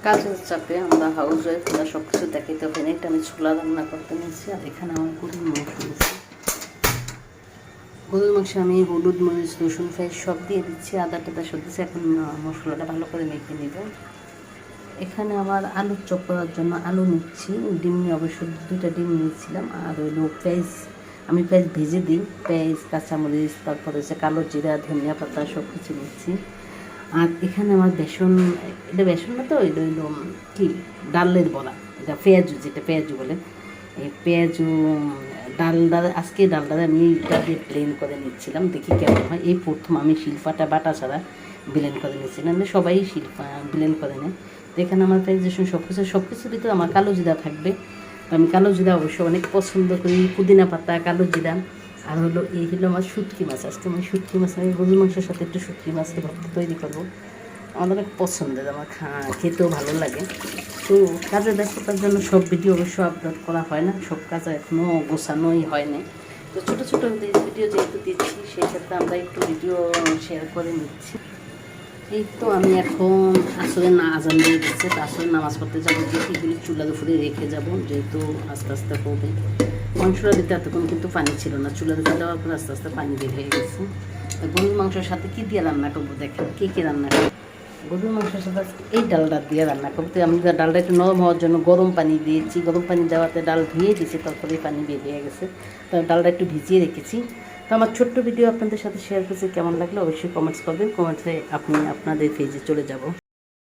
কাজের চাপে আমরা হাউস ওয়াইফরা সব কিছু দেখাইতে হবে না। এটা আমি ছোলা রান্না করতে নিয়েছি, আর এখানে আমার গরুর মাংস দিচ্ছি। গরুর মাংসে আমি হলুদ, মরিচ, রসুন, পেঁয়াজ সব দিয়ে দিচ্ছি, আদা টাদা সব দিচ্ছি। এখন মশলাটা ভালো করে মেখে নিব। এখানে আমার আলু চপ করার জন্য আলু নিচ্ছি, ডিম নিয়ে অবশ্য 2টা ডিম নিয়েছিলাম, আর হইলো পেঁয়াজ। আমি পেঁয়াজ ভেজে দিই, পেঁয়াজ, কাঁচামরিচ, তারপরে হচ্ছে কালো জিরা, ধনিয়া পাতা সব কিছু নিচ্ছি। আর এখানে আমার বেসন, এটা বেসন না তো, এটা হইলো কি ডালের বড়া, এটা পেঁয়াজু, যেটা পেঁয়াজু বলে। এই পেঁয়াজু ডালডা, আজকে ডালডা আমি এটা দিয়ে প্লেন করে নিচ্ছিলাম, দেখি কেমন হয়। এই প্রথম আমি শিল্পাটা বাটা ছাড়া ব্লেন্ড করে নিচ্ছিলাম, সবাই শিল্পা ব্লেন্ড করে নেয়। তো এখানে আমার পেঁয়াজ রসুন সব কিছুর ভিতরে আমার কালো জিরা থাকবে। তো আমি কালো জিরা অবশ্য অনেক পছন্দ করি, পুদিনা পাতা, কালো জিরা। আর হলো এই হলো আমার শুটকি মাছ। আজকে আমি শুটকি মাছ, আমি গরুর মাংসের সাথে একটু শুটকি মাছের ভর্তা তৈরি করবো। আমার অনেক পছন্দের, আমার খেতেও ভালো লাগে। তো কাজের ব্যস্ততার জন্য সব ভিডিও অবশ্য আপলোড করা হয় না, সব কাজ এখনও গোছানোই হয় না। তো ছোটো ছোটো ভিডিও যেহেতু দিচ্ছি, সেই ক্ষেত্রে আমরা একটু ভিডিও শেয়ার করে নিচ্ছি। এই তো আমি এখন আসরের আজান দিয়ে দিচ্ছে, তো আসরের নামাজ পড়তে যাবো, এগুলি চুলার উপরে রেখে যাব, যেহেতু আস্তে আস্তে হবে। মাংসটা দিতে এতক্ষণ কিন্তু পানি ছিল না, চুলার উপরে দেওয়ার পর আস্তে আস্তে পানি বের হয়ে গেছে। তো গরুর মাংসের সাথে কী দিয়ে রান্না করবো দেখেন, কী রান্না করবো। গরুর মাংসের সাথে এই ডালটা দিয়ে রান্না করতে, আমি ডালটা একটু নরম হওয়ার জন্য গরম পানি দিয়েছি। গরম পানি দেওয়াতে ডাল ধুয়ে দিয়েছি, তারপরে পানি বেরিয়ে গেছে। তো ডালটা একটু ভিজিয়ে রেখেছি। তো আমার ছোট্ট ভিডিও আপনাদের সাথে শেয়ার করছি, কেমন লাগলো অবশ্যই কমেন্টস করবেন। কমেন্টসে আপনি আপনাদের পেজে চলে যাব।